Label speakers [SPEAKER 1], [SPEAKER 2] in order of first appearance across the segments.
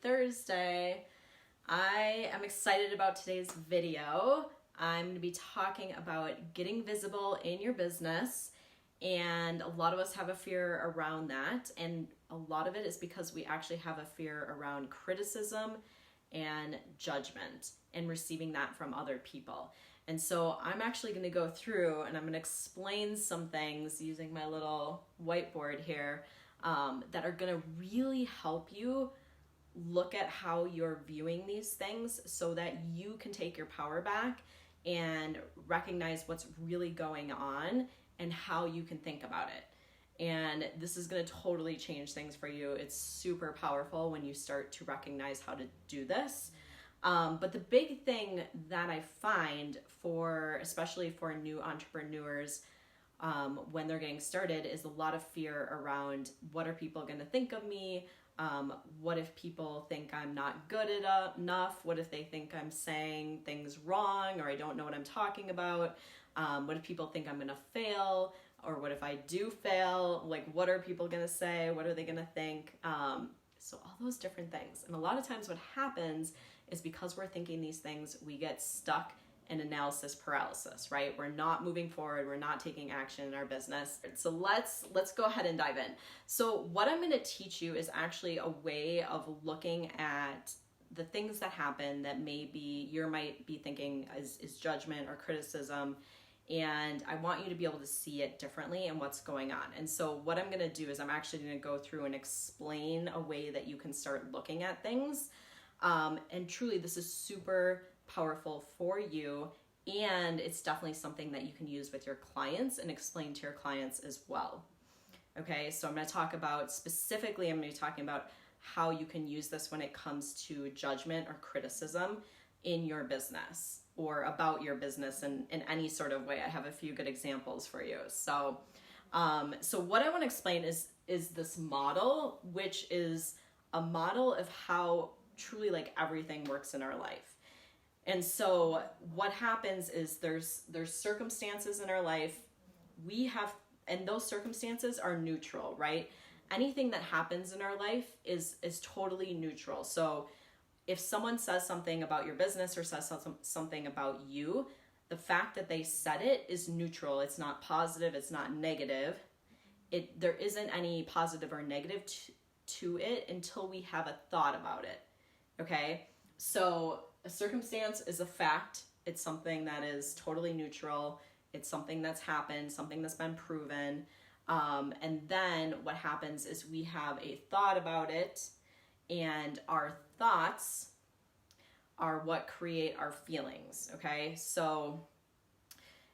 [SPEAKER 1] Thursday. I am excited about today's video. I'm going to be talking about getting visible in your business, and a lot of us have a fear around that, and a lot of it is because we actually have a fear around criticism and judgment and receiving that from other people. And so I'm actually going to go through and I'm going to explain some things using my little whiteboard here that are going to really help you look at how you're viewing these things so that you can take your power back and recognize what's really going on and how you can think about it. And this is going to totally change things for you. It's super powerful when you start to recognize how to do this. But the big thing that I find especially for new entrepreneurs, when they're getting started, is a lot of fear around what are people going to think of me? What if people think I'm not good enough? What if they think I'm saying things wrong or I don't know what I'm talking about? What if people think I'm going to fail? Or what if I do fail? Like, what are people going to say? What are they going to think? So all those different things. And a lot of times what happens is because we're thinking these things, we get stuck in analysis paralysis, right? We're not moving forward. We're not taking action in our business. So let's go ahead and dive in. So what I'm going to teach you is actually a way of looking at the things that happen that maybe you might be thinking is judgment or criticism. And I want you to be able to see it differently and what's going on. And so what I'm going to do is I'm actually going to go through and explain a way that you can start looking at things. And truly, this is super powerful for you. And it's definitely something that you can use with your clients and explain to your clients as well. Okay, so I'm going to talk about specifically, I'm going to be talking about how you can use this when it comes to judgment or criticism in your business or about your business in any sort of way. I have a few good examples for you. So what I want to explain is this model, which is a model of how truly like everything works in our life. And so what happens is there's circumstances in our life and those circumstances are neutral, right? Anything that happens in our life is totally neutral. So if someone says something about your business or says something about you, the fact that they said it is neutral. It's not positive. It's not negative. There isn't any positive or negative to it until we have a thought about it. Okay? So a circumstance is a fact. It's something that is totally neutral. It's something that's happened, something that's been proven. And then what happens is we have a thought about it, and our thoughts are what create our feelings, okay? So,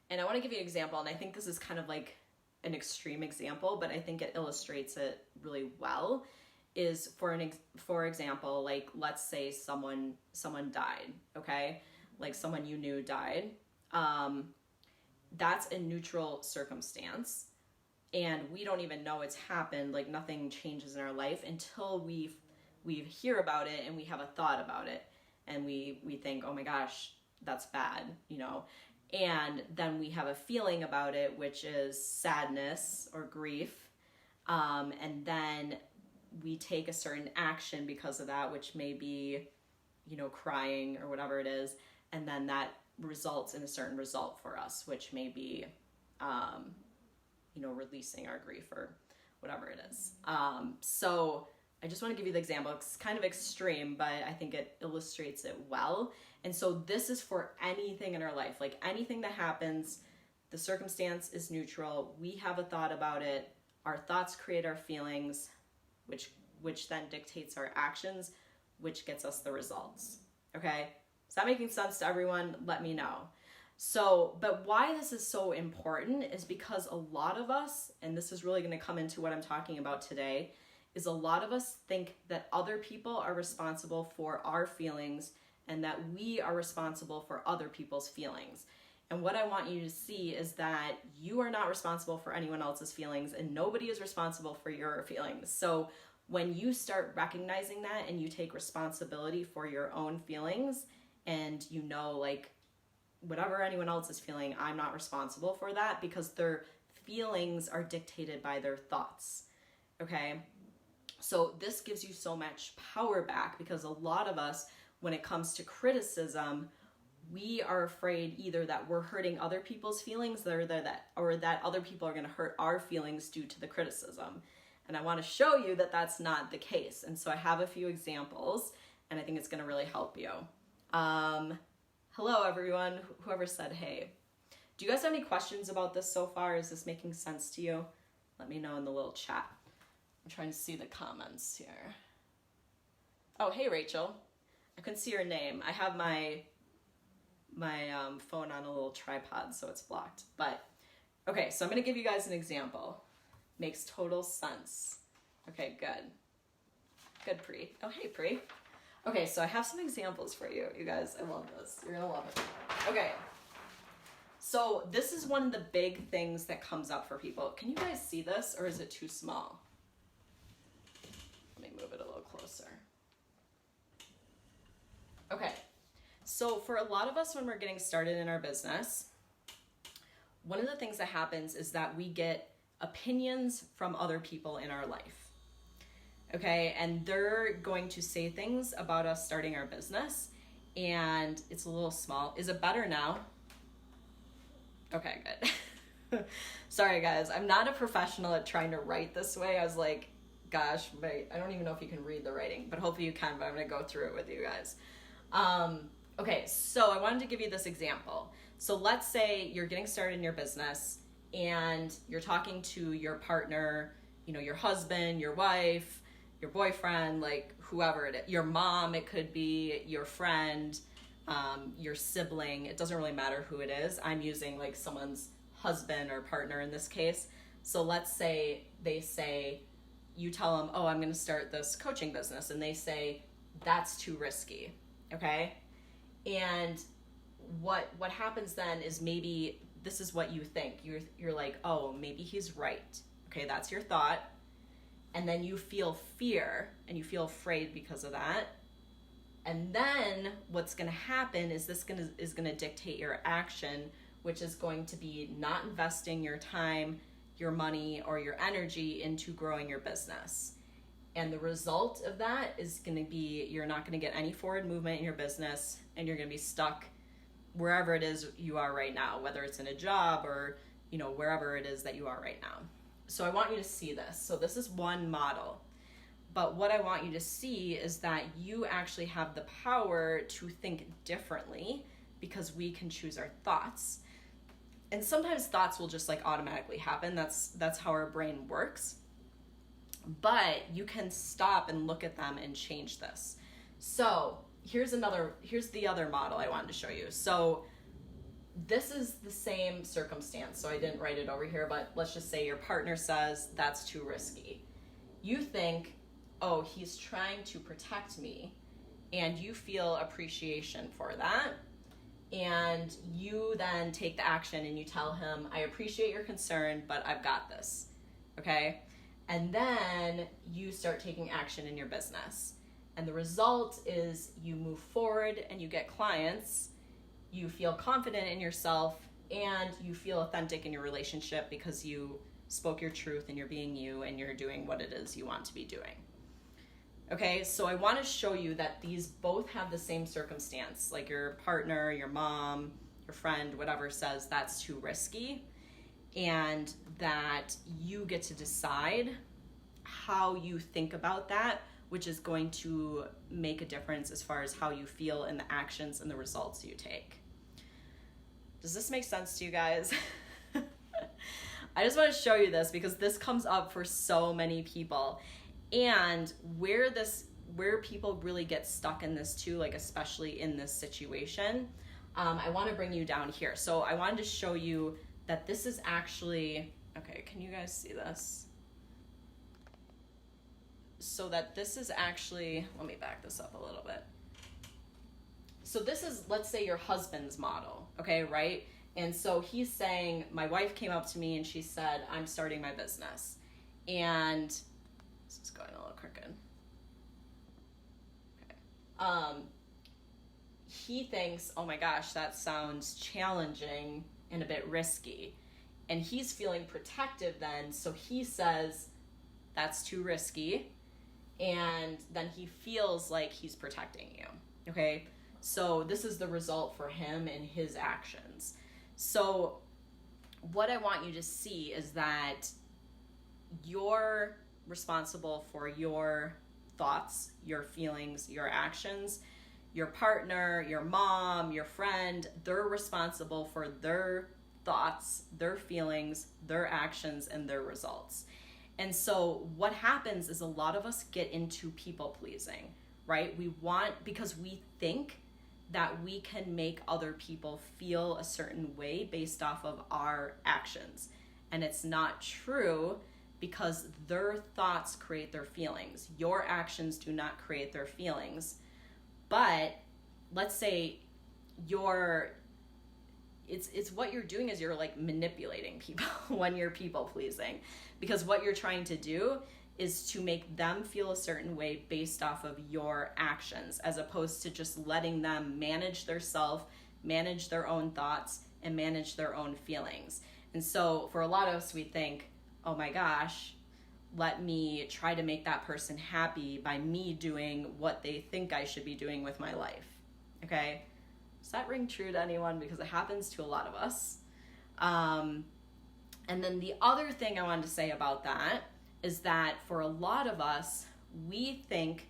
[SPEAKER 1] and I want to give you an example, and I think this is kind of like an extreme example, but I think it illustrates it really well, is for example, like let's say someone died, okay? Like someone you knew died. That's a neutral circumstance, and we don't even know it's happened, like nothing changes in our life until we hear about it and we have a thought about it and we think, oh my gosh, that's bad, and then we have a feeling about it, which is sadness or grief, and then we take a certain action because of that, which may be, crying or whatever it is, and then that results in a certain result for us, which may be, releasing our grief or whatever it is. So I just want to give you the example. It's kind of extreme, but I think it illustrates it well. And so this is for anything in our life, like anything that happens, the circumstance is neutral. We have a thought about it. Our thoughts create our feelings, which then dictates our actions, which gets us the results. Okay? Is that making sense to everyone? Let me know. So, but why this is so important is because a lot of us, and this is really going to come into what I'm talking about today, is a lot of us think that other people are responsible for our feelings and that we are responsible for other people's feelings. And what I want you to see is that you are not responsible for anyone else's feelings and nobody is responsible for your feelings. So when you start recognizing that and you take responsibility for your own feelings and like whatever anyone else is feeling, I'm not responsible for that because their feelings are dictated by their thoughts. Okay? So this gives you so much power back, because a lot of us, when it comes to criticism, we are afraid either that we're hurting other people's feelings or that other people are going to hurt our feelings due to the criticism. And I want to show you that that's not the case. And so I have a few examples, and I think it's going to really help you. Hello, everyone, whoever said hey. Do you guys have any questions about this so far? Is this making sense to you? Let me know in the little chat. I'm trying to see the comments here. Oh, hey, Rachel. I couldn't see your name. I have my phone on a little tripod, so it's blocked. But, okay, so I'm going to give you guys an example. Makes total sense. Okay, good. Good, Pri. Oh, hey, Pri. Okay, so I have some examples for you. You guys, I love this. You're going to love it. Okay. So this is one of the big things that comes up for people. Can you guys see this, or is it too small? Let me move it a little closer. Okay, so for a lot of us when we're getting started in our business, one of the things that happens is that we get opinions from other people in our life. Okay, and they're going to say things about us starting our business, and it's a little small. Is it better now? Okay, good. Sorry guys, I'm not a professional at trying to write this way. I was like, gosh, I don't even know if you can read the writing, but hopefully you can, but I'm gonna go through it with you guys. Okay, so I wanted to give you this example. So let's say you're getting started in your business and you're talking to your partner, you know, your husband, your wife, your boyfriend, like whoever it is, your mom, it could be your friend, your sibling. It doesn't really matter who it is. I'm using like someone's husband or partner in this case. So let's say they say, you tell them, oh, I'm going to start this coaching business. And they say, that's too risky. Okay. And what happens then is maybe this is what you think. You're like, oh, maybe he's right. Okay. That's your thought. And then you feel fear and you feel afraid because of that. And then what's going to happen is this is going to dictate your action, which is going to be not investing your time, your money, or your energy into growing your business. And the result of that is going to be you're not going to get any forward movement in your business, and you're going to be stuck wherever it is you are right now, whether it's in a job or, you know, wherever it is that you are right now. So I want you to see this. So this is one model. But what I want you to see is that you actually have the power to think differently, because we can choose our thoughts. And sometimes thoughts will just like automatically happen. That's how our brain works. But you can stop and look at them and change this. So here's the other model I wanted to show you. So this is the same circumstance. So I didn't write it over here, but let's just say your partner says that's too risky. You think, oh, he's trying to protect me, and you feel appreciation for that. And you then take the action and you tell him, I appreciate your concern, but I've got this, okay? And then you start taking action in your business. And the result is you move forward and you get clients, you feel confident in yourself, and you feel authentic in your relationship because you spoke your truth and you're being you and you're doing what it is you want to be doing. Okay, so I want to show you that these both have the same circumstance, like your partner, your mom, your friend, whatever says that's too risky, and that you get to decide how you think about that, which is going to make a difference as far as how you feel and the actions and the results you take. Does this make sense to you guys? I just want to show you this because this comes up for so many people. And where people really get stuck in this too, like especially in this situation, I want to bring you down here. So I wanted to show you that this is actually, okay, can you guys see this? So that this is actually, let me back this up a little bit. So this is, let's say, your husband's model, okay, right? And so he's saying, my wife came up to me and she said, I'm starting my business. And this is going a little crooked. Okay. He thinks, oh my gosh, that sounds challenging and a bit risky. And he's feeling protective then, so he says, that's too risky. and then he feels like he's protecting you. Okay, so this is the result for him and his actions. So what I want you to see is that you're responsible for your thoughts, your feelings, your actions. Your partner, your mom, your friend, they're responsible for their thoughts, their feelings, their actions, and their results. And so what happens is a lot of us get into people pleasing, right? Because we think that we can make other people feel a certain way based off of our actions. And it's not true, because their thoughts create their feelings. Your actions do not create their feelings. But let's say it's what you're doing is you're like manipulating people when you're people pleasing, because what you're trying to do is to make them feel a certain way based off of your actions, as opposed to just letting them manage their self, manage their own thoughts, and manage their own feelings. And so for a lot of us, we think, oh my gosh, let me try to make that person happy by me doing what they think I should be doing with my life. Okay? Does that ring true to anyone? Because it happens to a lot of us. And then the other thing I wanted to say about that is that for a lot of us, we think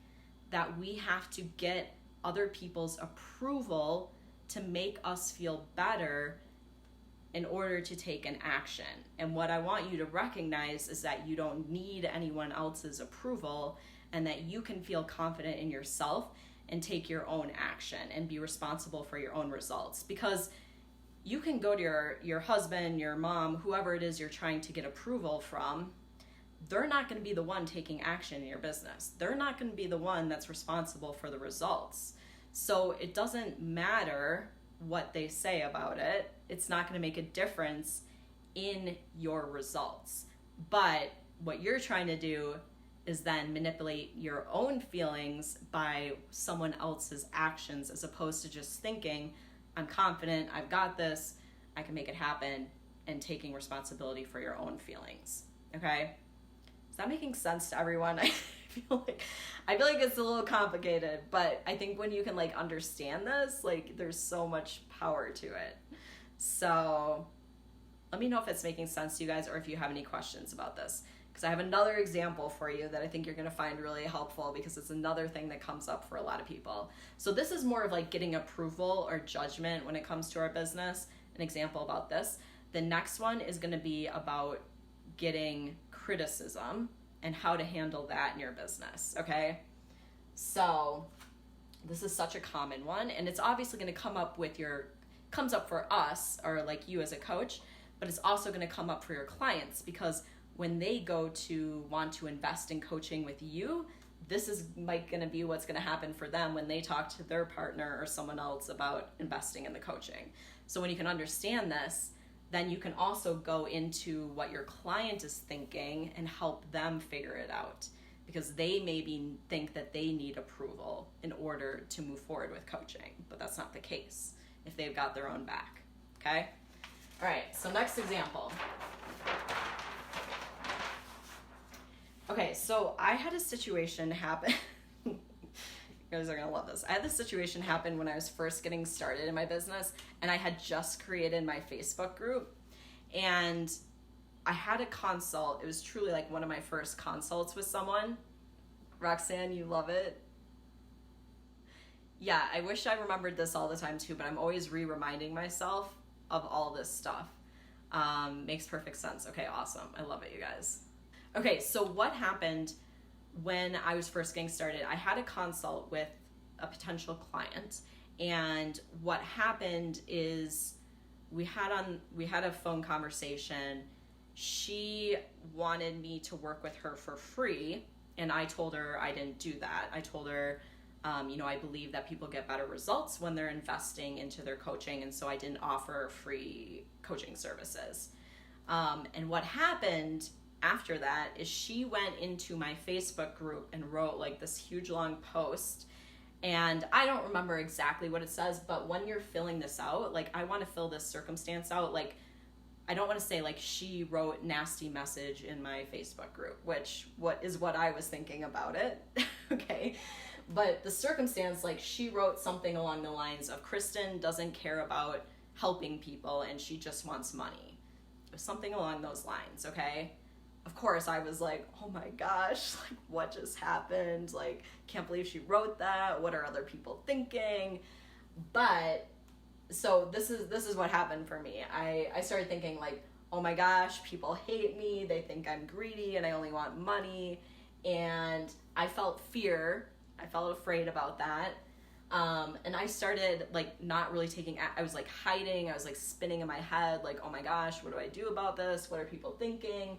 [SPEAKER 1] that we have to get other people's approval to make us feel better in order to take an action. And what I want you to recognize is that you don't need anyone else's approval, and that you can feel confident in yourself and take your own action and be responsible for your own results. Because you can go to your husband, your mom, whoever it is you're trying to get approval from, they're not going to be the one taking action in your business. They're not going to be the one that's responsible for the results. So it doesn't matter what they say about it. It's not going to make a difference in your results. But what you're trying to do is then manipulate your own feelings by someone else's actions, as opposed to just thinking, I'm confident, I've got this, I can make it happen, and taking responsibility for your own feelings. Okay? Is that making sense to everyone? I feel like it's a little complicated, but I think when you can like understand this, like there's so much power to it. So let me know if it's making sense to you guys, or if you have any questions about this, because I have another example for you that I think you're going to find really helpful, because it's another thing that comes up for a lot of people. So this is more of like getting approval or judgment when it comes to our business. An example about this. The next one is going to be about getting criticism and how to handle that in your business. Okay, so this is such a common one, and it's obviously going to comes up for us, or like you as a coach, but it's also going to come up for your clients, because when they go to want to invest in coaching with you, this is like going to be what's going to happen for them when they talk to their partner or someone else about investing in the coaching. So when you can understand this, then you can also go into what your client is thinking and help them figure it out, because they maybe think that they need approval in order to move forward with coaching, but that's not the case if they've got their own back. Okay? All right, so next example. Okay, so I had a situation happen. You guys are gonna love this. I had this situation happen when I was first getting started in my business, and I had just created my Facebook group, and I had a consult. It was truly like one of my first consults with someone. Roxanne, you love it? Yeah, I wish I remembered this all the time too, but I'm always reminding myself of all this stuff. Makes perfect sense. Okay, awesome. I love it, you guys. Okay, so what happened when I was first getting started? I had a consult with a potential client, and what happened is we had a phone conversation. She wanted me to work with her for free, and I told her I didn't do that. I told her, I believe that people get better results when they're investing into their coaching, and so I didn't offer free coaching services. And what happened after that is she went into my Facebook group and wrote like this huge long post, and I don't remember exactly what it says, but when you're filling this out, like I want to fill this circumstance out, like I don't want to say like she wrote nasty message in my Facebook group, which what I was thinking about it. Okay. But the circumstance, like she wrote something along the lines of Kristin doesn't care about helping people and she just wants money. Something along those lines. Okay. Of course I was like, oh my gosh, like what just happened? Like, can't believe she wrote that. What are other people thinking? But so this is what happened for me. I started thinking like, oh my gosh, people hate me. They think I'm greedy and I only want money. And I felt fear. I felt afraid about that. And I started like not really I was like hiding. I was like spinning in my head like, oh my gosh, what do I do about this? What are people thinking?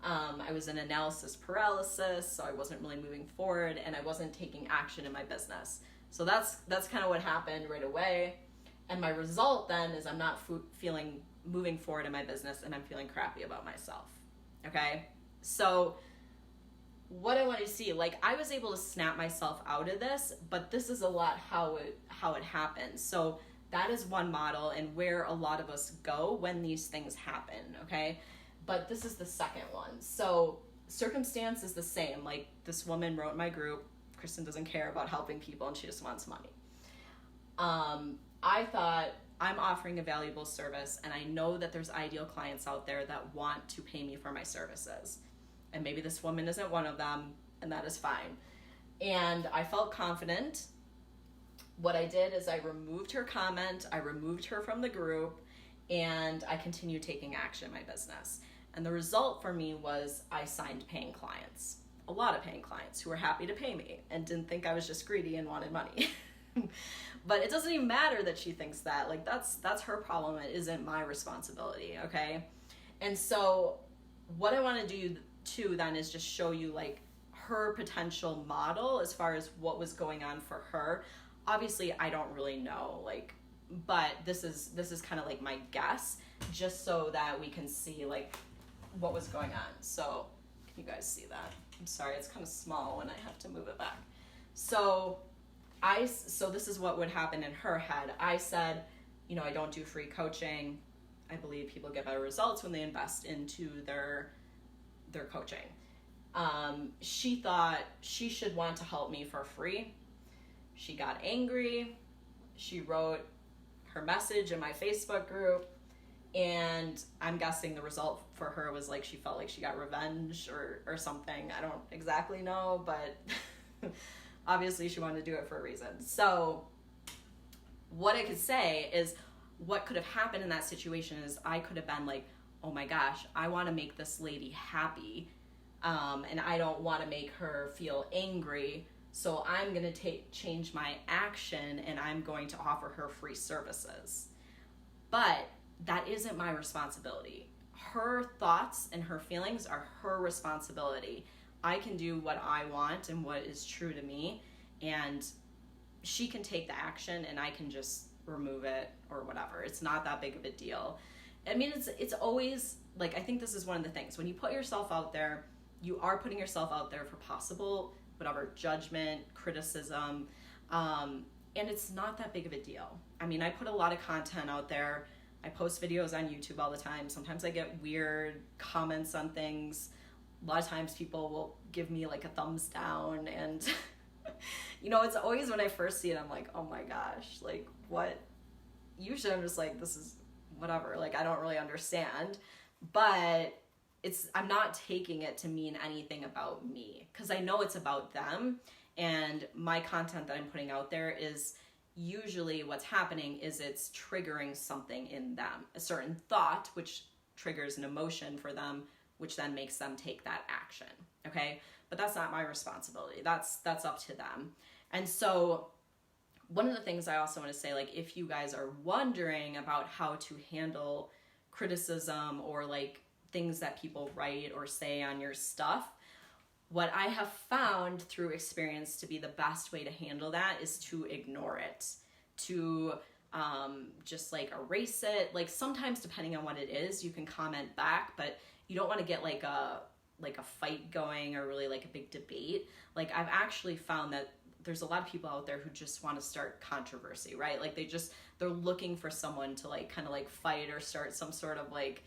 [SPEAKER 1] I was in analysis paralysis, so I wasn't really moving forward and I wasn't taking action in my business. So that's kind of what happened right away. And my result then is I'm not feeling moving forward in my business and I'm feeling crappy about myself. Okay? So what I want to see, like I was able to snap myself out of this, but this is a lot how it happens. So that is one model and where a lot of us go when these things happen, okay? But this is the second one. So circumstance is the same. Like this woman wrote in my group, Kristin doesn't care about helping people and she just wants money. I thought I'm offering a valuable service and I know that there's ideal clients out there that want to pay me for my services. And maybe this woman isn't one of them and that is fine. And I felt confident. What I did is I removed her comment, I removed her from the group, and I continued taking action in my business. And the result for me was I signed paying clients, a lot of paying clients who were happy to pay me and didn't think I was just greedy and wanted money. But it doesn't even matter that she thinks that. Like that's her problem. It isn't my responsibility, okay? And so what I want to do too then is just show you like her potential model as far as what was going on for her. Obviously, I don't really know, like, but this is kind of like my guess, just so that we can see like what was going on. So can you guys see that? I'm sorry, it's kind of small when I have to move it back. So this is what would happen in her head. I said, you know, I don't do free coaching. I believe people get better results when they invest into their coaching. She thought she should want to help me for free. She got angry. She wrote her message in my Facebook group, and I'm guessing the result for her was like she felt like she got revenge or something. I don't exactly know, but obviously she wanted to do it for a reason. So what I could say is what could have happened in that situation is I could have been like, oh my gosh, I want to make this lady happy, and I don't want to make her feel angry, so I'm going to change my action and I'm going to offer her free services. But that isn't my responsibility. Her thoughts and her feelings are her responsibility. I can do what I want and what is true to me, and she can take the action and I can just remove it or whatever. It's not that big of a deal. I mean, it's always, like, I think this is one of the things. When you put yourself out there, you are putting yourself out there for possible, whatever, judgment, criticism, and it's not that big of a deal. I mean, I put a lot of content out there. I post videos on YouTube all the time. Sometimes I get weird comments on things. A lot of times people will give me like a thumbs down, and you know, it's always when I first see it, I'm like, oh my gosh, like what? Usually I'm just like, this is whatever, like I don't really understand, but I'm not taking it to mean anything about me, because I know it's about them, and my content that I'm putting out there is usually what's happening is it's triggering something in them, a certain thought, which triggers an emotion for them, which then makes them take that action, okay? But that's not my responsibility. That's up to them. And so one of the things I also want to say, like, if you guys are wondering about how to handle criticism or like things that people write or say on your stuff, what I have found through experience to be the best way to handle that is to ignore it, to just like erase it. Like sometimes depending on what it is, you can comment back, but you don't want to get like a fight going or really like a big debate. Like I've actually found that there's a lot of people out there who just want to start controversy, right? Like they're looking for someone to like kind of like fight or start some sort of like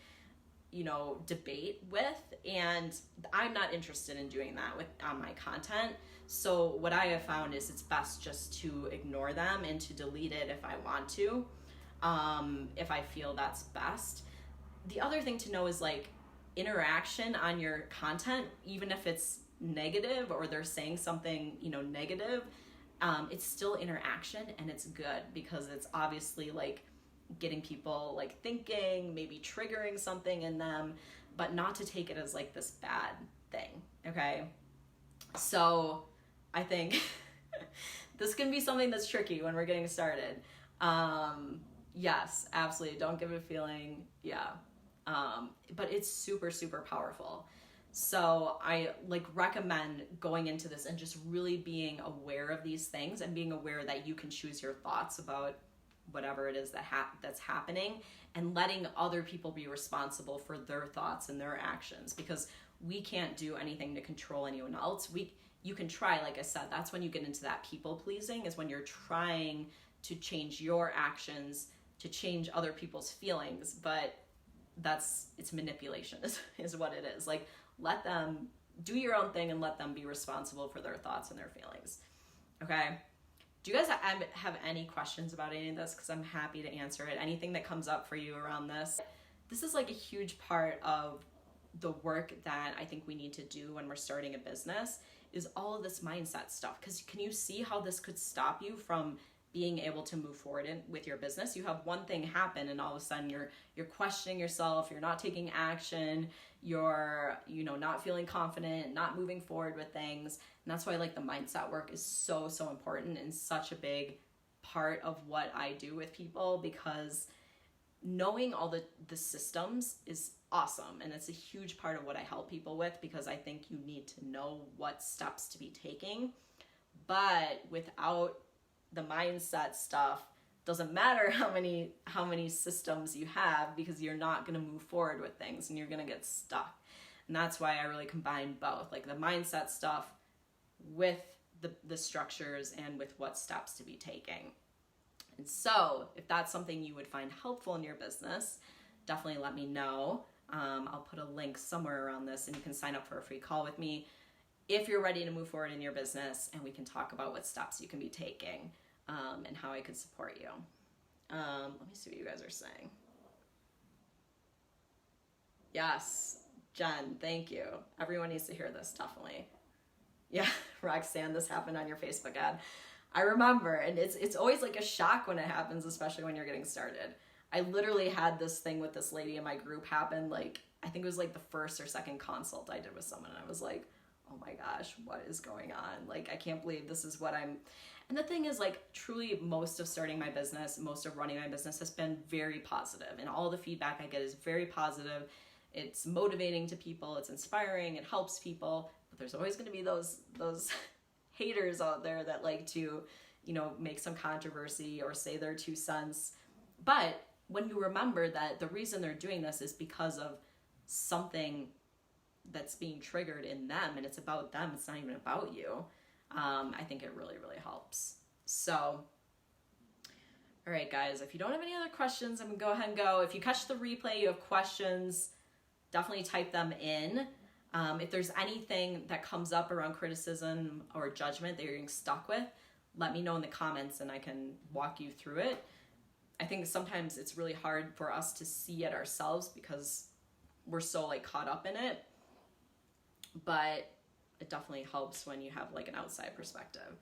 [SPEAKER 1] debate with, and I'm not interested in doing that on my content. So what I have found is it's best just to ignore them and to delete it if I want to, if I feel that's best. The other thing to know is like interaction on your content, even if it's negative or they're saying something, negative, it's still interaction, and it's good because it's obviously like getting people like thinking, maybe triggering something in them, but not to take it as like this bad thing. Okay. So I think this can be something that's tricky when we're getting started. Yes, absolutely. Don't give it a feeling. Yeah. But it's super, super powerful. So I recommend going into this and just really being aware of these things and being aware that you can choose your thoughts about whatever it is that's happening, and letting other people be responsible for their thoughts and their actions, because we can't do anything to control anyone else. You can try, like I said, that's when you get into that people pleasing, is when you're trying to change your actions to change other people's feelings, but it's manipulation is what it is. Like, let them do your own thing and let them be responsible for their thoughts and their feelings. Okay. Do you guys have any questions about any of this? Because I'm happy to answer it. Anything that comes up for you around this. This is like a huge part of the work that I think we need to do when we're starting a business, is all of this mindset stuff. Because can you see how this could stop you from being able to move forward with your business? You have one thing happen and all of a sudden you're questioning yourself, you're not taking action, you're not feeling confident, not moving forward with things. And that's why like the mindset work is so, so important and such a big part of what I do with people, because knowing all the systems is awesome, and it's a huge part of what I help people with, because I think you need to know what steps to be taking. But without the mindset stuff, doesn't matter how many systems you have, because you're not going to move forward with things and you're going to get stuck. And that's why I really combine both, like the mindset stuff with the structures and with what steps to be taking. And so if that's something you would find helpful in your business, definitely let me know. I'll put a link somewhere around this, and you can sign up for a free call with me if you're ready to move forward in your business, and we can talk about what steps you can be taking, and how I could support you. Let me see what you guys are saying. Yes, Jen, thank you. Everyone needs to hear this, definitely. Yeah, Roxanne, this happened on your Facebook ad. I remember, and it's always like a shock when it happens, especially when you're getting started. I literally had this thing with this lady in my group happen, like, I think it was like the first or second consult I did with someone, and I was like, oh my gosh, what is going on? Like, I can't believe this is what I'm... And the thing is, like, truly most of starting my business, most of running my business has been very positive, and all the feedback I get is very positive. It's motivating to people, it's inspiring, it helps people, but there's always going to be those haters out there that like to, make some controversy or say their 2 cents. But when you remember that the reason they're doing this is because of something that's being triggered in them, and it's about them, it's not even about you, I think it really, really helps. So, all right, guys, if you don't have any other questions, I'm gonna go ahead and go. If you catch the replay, you have questions, definitely type them in. If there's anything that comes up around criticism or judgment that you're getting stuck with, let me know in the comments and I can walk you through it. I think sometimes it's really hard for us to see it ourselves because we're so like caught up in it, but it definitely helps when you have like an outside perspective.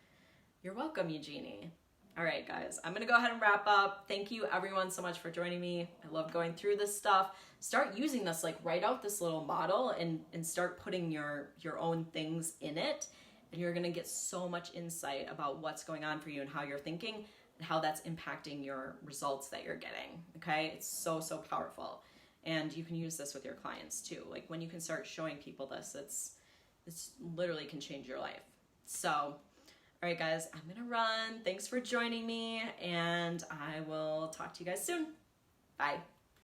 [SPEAKER 1] You're welcome, Eugenie. All right, guys, I'm gonna go ahead and wrap up. Thank you everyone so much for joining me. I love going through this stuff. Start using this, like write out this little model and start putting your own things in it. And you're gonna get so much insight about what's going on for you and how you're thinking and how that's impacting your results that you're getting, okay? It's so, so powerful. And you can use this with your clients too. Like when you can start showing people this, it's literally can change your life. So, all right, guys, I'm gonna run. Thanks for joining me, and I will talk to you guys soon. Bye.